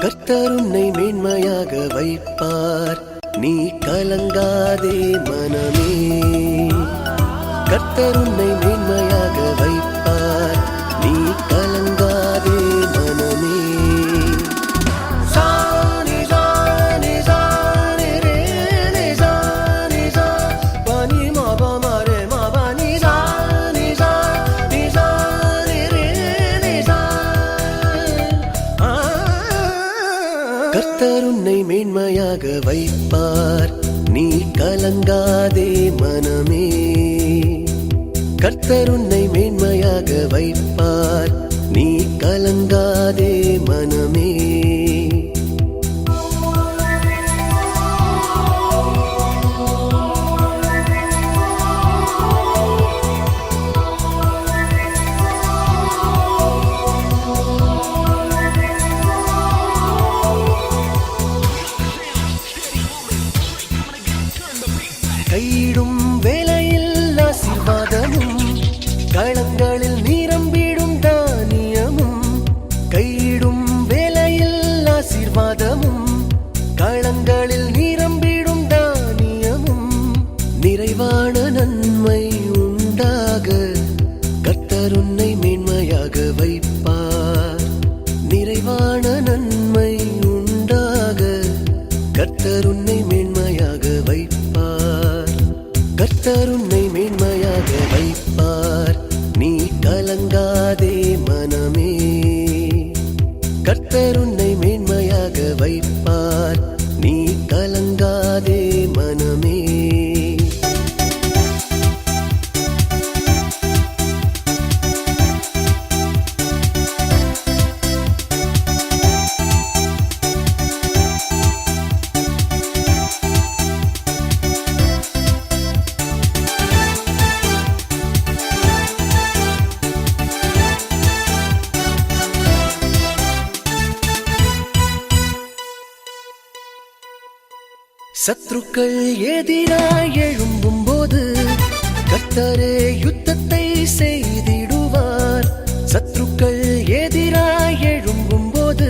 கர்த்தர் உன்னை மேன்மையாக வைப்பார், நீ கலங்காதே மனமே. கர்த்தர் உன்னை மேன்மையாக வைப்பார், நீ கலங்காதே மனமே. கர்த்தர் உன்னை மேன்மையாக வைப்பார், நீ கலங்காதே மனமே. கர்த்தர் உன்னை மேன்மையாக வைப்பார், நீ கலங்காதே மனமே. கையிடும் வேலையில் ஆசீர்வாதமும், களங்களில் நிரம்பிடும் தானியமும். கையிடும் வேலையில் ஆசீர்வாதமும், களங்களில் நிரம்பிடும் தானியமும். நிறைவான நன்மை உண்டாக கர்த்தர் உன்னை மேன்மையாக வைப்பார். நிறைவான நன்மை உண்டாக கர்த்தர் உன்னை மேன்மையாக வைப்பார். கர்த்தர் உன்னை மேன்மையாக வைப்பார், நீ கலங்காதே மனமே. கர்த்தர் உன்னை மேன்மையாக வைப்பார், நீ கலங்காதே மனமே. சத்ருக்கள் எதிராய் எழும்பும் போது கர்த்தரே யுத்தத்தை செய்திடுவார். சத்ருக்கள் எதிராய் எழும்பும் போது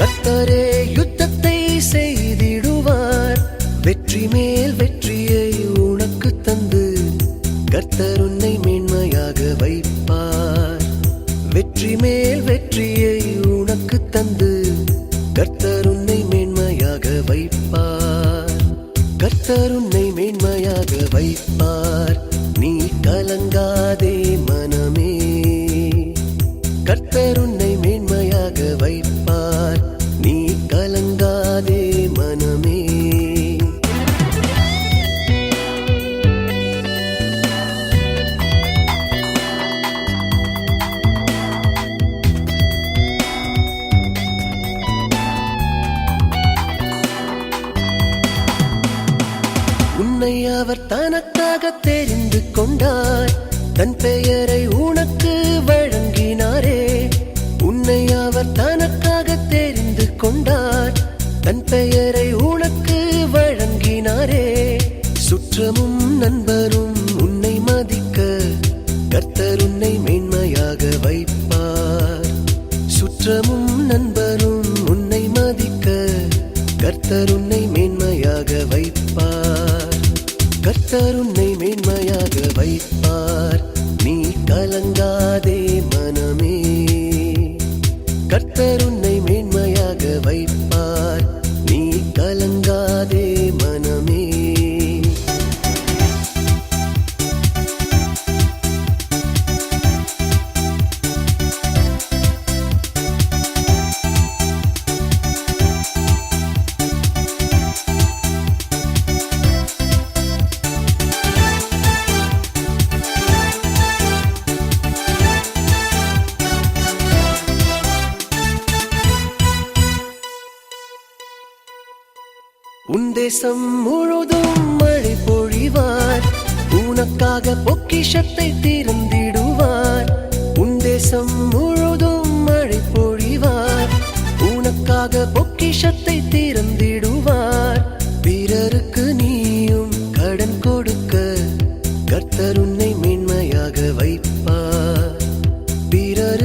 கர்த்தரே யுத்தத்தை செய்திடுவார். வெற்றி மேல் வெற்றியை உனக்கு தந்து கர்த்தர் உன்னை மேன்மையாக வைப்பார். வெற்றி மேல் வெற்றியை உனக்கு தந்து கர்த்தர் உன்னை மேன்மையாக வைப்பார். கர்த்தர் உன்னை மேன்மையாக வைப்பார், நீ கலங்காதே மனமே. கர்த்தர் உன்னை மேன்மையாக வைப்பார், நீ கலங்காதே மனமே. உன்னை அவர் தனக்காக தெரிந்து கொண்டார், தன் பெயரை உனக்கு வழங்கினாரே. உன்னை அவர் தனக்காக தெரிந்து கொண்டார், தன் பெயரை உனக்கு வழங்கினாரே. சுற்றமும் நண்பரும் உன்னை மதிக்க கர்த்தர் உன்னை மேன்மையாக வைப்பார். சுற்றமும் நண்பரும் உன்னை மதிக்க கர்த்தர் உன்னை மேன்மையாக வைப்பார். கர்த்தர் உன்னை மேன்மையாக வைப்பார், நீ கலங்காதே மனமே. கர்த்தர் உன்னை மேன்மையாக வைப்பார், நீ கலங்காதே மனமே. உன் தேசம் முழுதும் மழை பொழிவார், உனக்காக பொக்கிஷத்தை திறந்திடுவார். உன் தேசம் முழுதும் மழை பொழிவார், உனக்காக பொக்கிஷத்தை திறந்திடுவார். பிறருக்கு நீயும் கடன் கொடுக்க கர்த்தர் உன்னை மேன்மையாக வைப்பார். பிறர்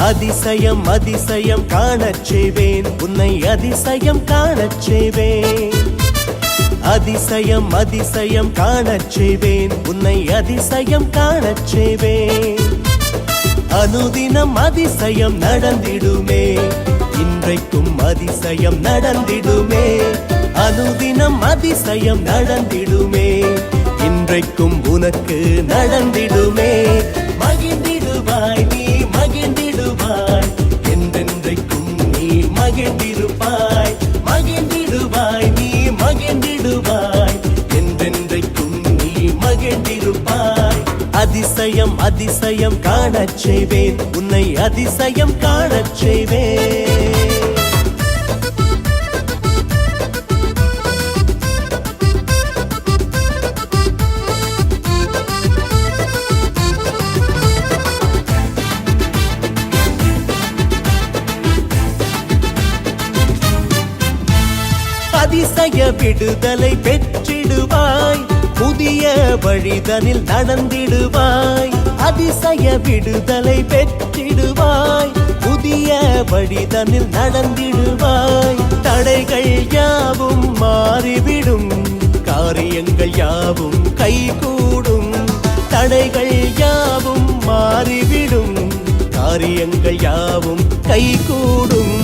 அதிசயம் அதிசயம் காணச் செய்வேன், உன்னை அதிசயம் காணச் செய்வேன். அதிசயம் அதிசயம் காணச் செய்வேன், உன்னை அதிசயம் காணச் செய்வேன். அனுதினம் அதிசயம் நடந்திடுமே, இன்றைக்கும் அதிசயம் நடந்திடுமே. அனுதினம் அதிசயம் நடந்திடுமே, இன்றைக்கும் உனக்கு நடந்திடுமே. மகிழ்ந்திடுவாய் நீ மகிழ்ந்திடுவாய், என்றென்றைக்கும் நீ மகிழ்ந்திருப்பாய். மகிழ்ந்திடுவாய் நீ மகிழ்ந்திடுவாய், என்றென்றைக்கும் நீ மகிழ்ந்திருப்பாய். அதிசயம் அதிசயம் காணச் செய்வேன், உன்னை அதிசயம் காணச் செய்வேன். அதிசய விடுதலை பெற்றிடுவாய், புதிய வழிதனில் நடந்திடுவாய். அதிசய விடுதலை பெற்றிடுவாய், புதிய வழிதனில் நடந்திடுவாய். தடைகள் யாவும் மாறிவிடும், காரியங்கள் யாவும் கைகூடும். தடைகள் யாவும் மாறிவிடும், காரியங்கள் யாவும் கைகூடும்.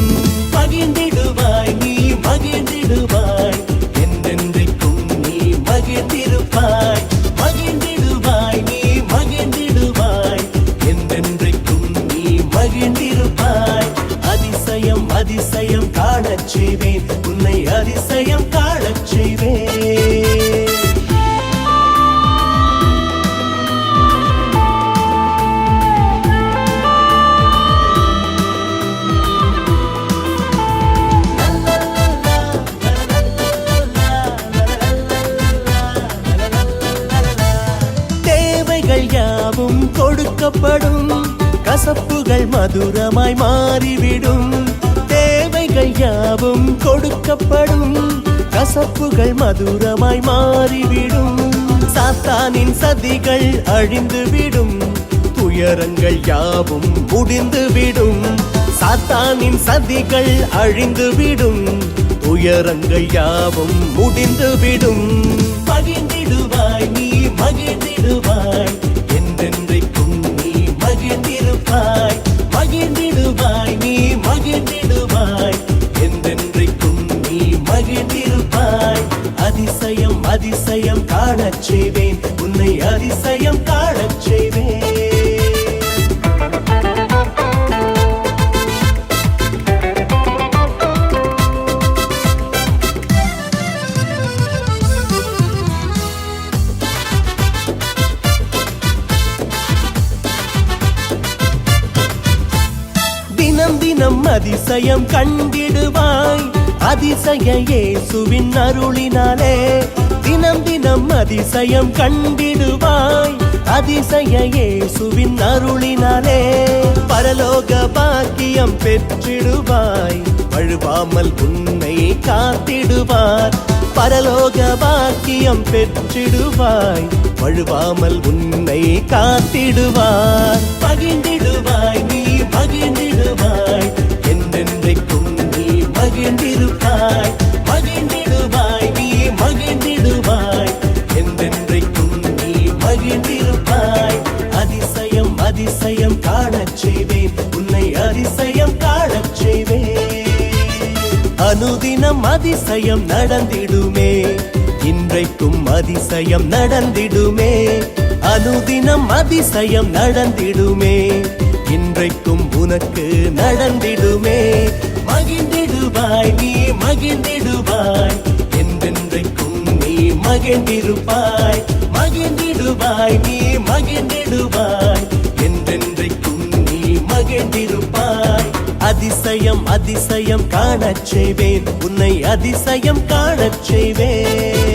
மகிழ்ந்திடுவாய் நீ மகிழ்ந்திடுவாய், என்றென்றைக்கும் நீ மகிழ்ந்திருப்பாய். மகிழ்ந்திடுவாய் நீ மகிழ்ந்திடுவாய், என்றென்றைக்கும் நீ மகிழ்ந்திருப்பாய். அதிசயம் அதிசயம் காணச் செய்வேன், உன்னை அதிசயம் காணச் செய்வேன். யாவும் கொடுக்கப்படும், கசப்புகள் மதுரமாய் மாறிவிடும். தேவைகள் யாவும் கொடுக்கப்படும், கசப்புகள் மதுரமாய் மாறிவிடும். சாத்தானின் சதிகள் அழிந்துவிடும், துயரங்கள் யாவும் முடிந்துவிடும். சாத்தானின் சதிகள் அழிந்துவிடும், துயரங்கள் யாவும் முடிந்துவிடும். மகிழ்ந்திடுவாய் நீ மகிழ்ந்திடுவாய், என்றென்றைக்கும் நீ மகிழ்ந்திருப்பாய். மகிழ்ந்திடுவாய் நீ மகிழ்ந்திடுவாய், என்றென்றைக்கும் நீ மகிழ்ந்திருப்பாய். அதிசயம் அதிசயம் காணச் செய்வேன், உன்னை அதிசயம் காணச் செய்வேன். தினம் தினம் அதிசயம் கண்டிடுவாய், அதிசய இயேசுவின் அருளினாலே. தினம் தினம் அதிசயம் கண்டிடுவாய், அதிசய இயேசுவின் அருளினாலே. பரலோக பாக்கியம் பெற்றிடுவாய், வழுவாமல் உன்னை காத்திடுவார். பரலோக பாக்கியம் பெற்றிடுவாய், வழுவாமல் உன்னை காத்திடுவார். மகிழ்ந்திடுவாய் நீ மகிழ்ந்திடுவாய், என்றென்றைக்கும் நீ மகிழ்ந்திருப்பாய். மகிழ்ந்திடுவாய் நீ மகிழ்ந்திடுவாய், என்றென்றைக்கும் நீ மகிழ்ந்திருப்பாய். அதிசயம் அதிசயம் காணச் செய்வேன், உன்னை அதிசயம் காணச் செய்வேன். அனுதினம் அதிசயம் நடந்திடுமே, இன்றைக்கும் அதிசயம் நடந்திடுமே. அனுதினம் அதிசயம் நடந்திடுமே, இன்றைக்கும் உனக்கு நடந்திடுமே. மகிழ்ந்திடுவாய் நீ மகிழ்ந்திடுவாய், என்றென்றைக்கும் நீ மகிழ்ந்திருப்பாய். மகிழ்ந்திடுவாய் நீ மகிழ்ந்திடுவாய், என்றென்றைக்கும் நீ மகிழ்ந்திருப்பாய். அதிசயம் அதிசயம் காணச் செய்வேன், உன்னை அதிசயம் காணச் செய்வேன்.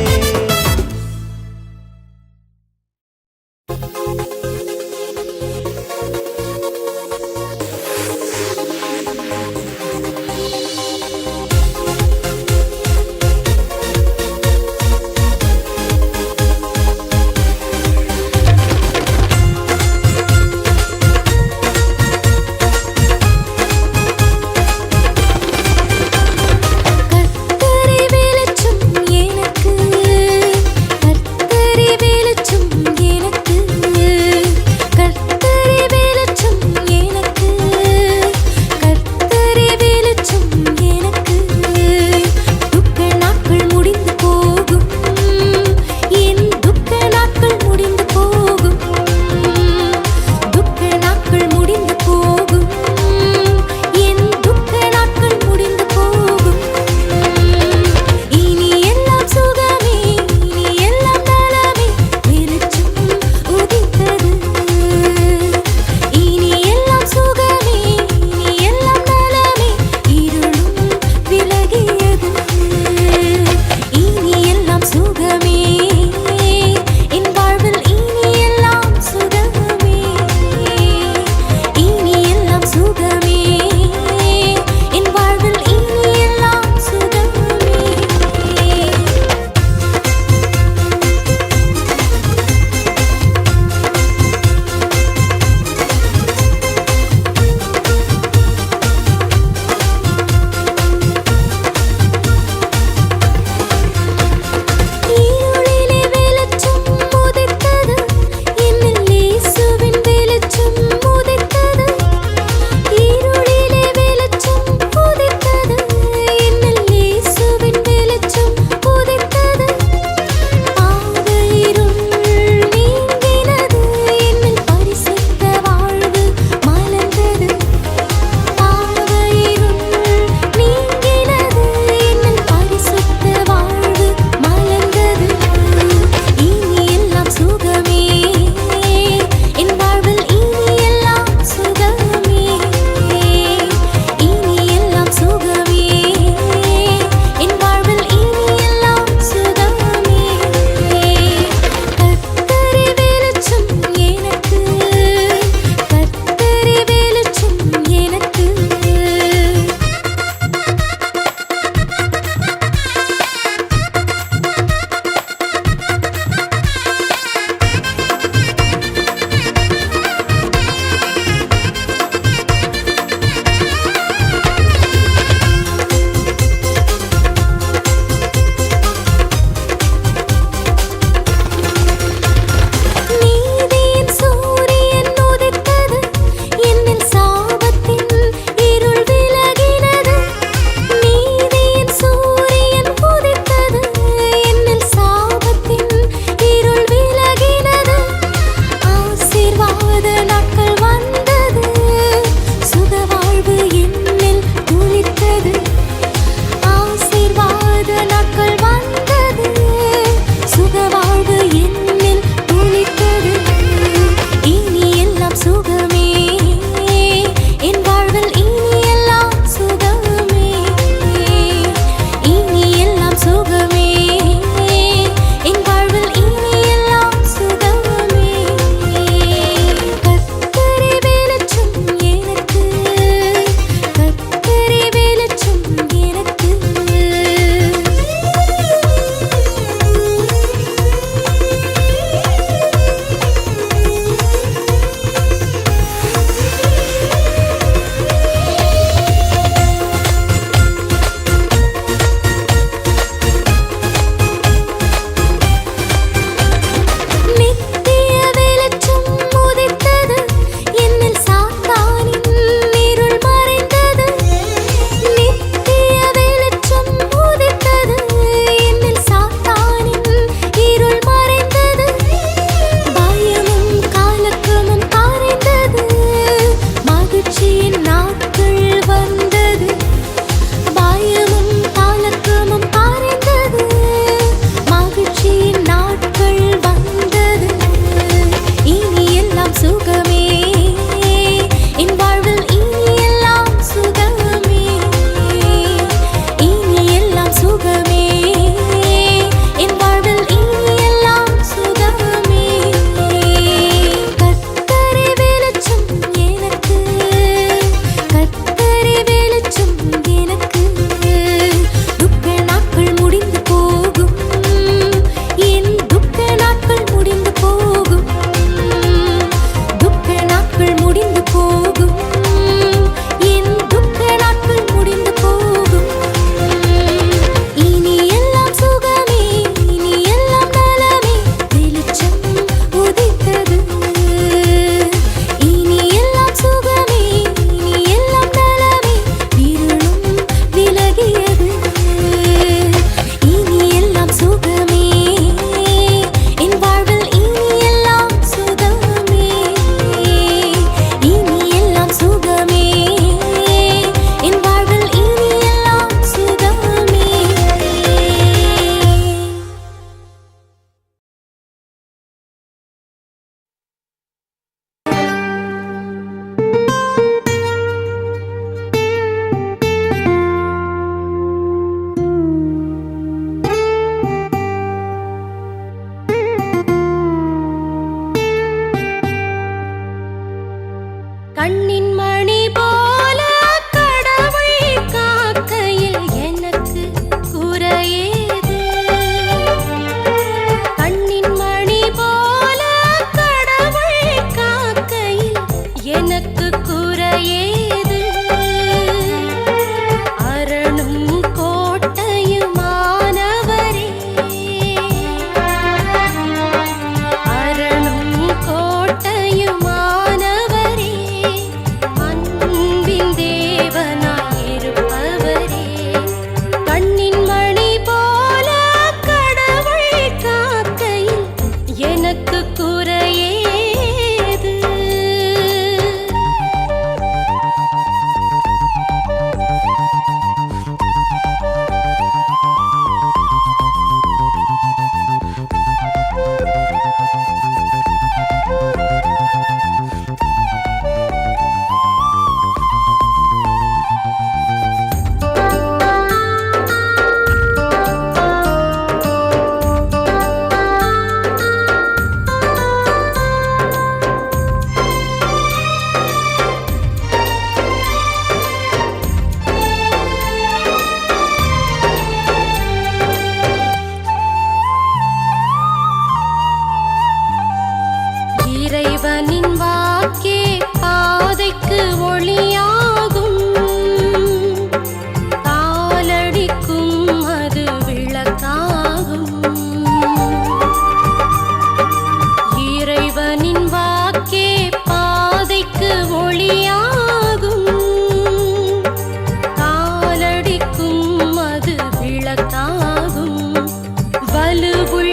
நாலு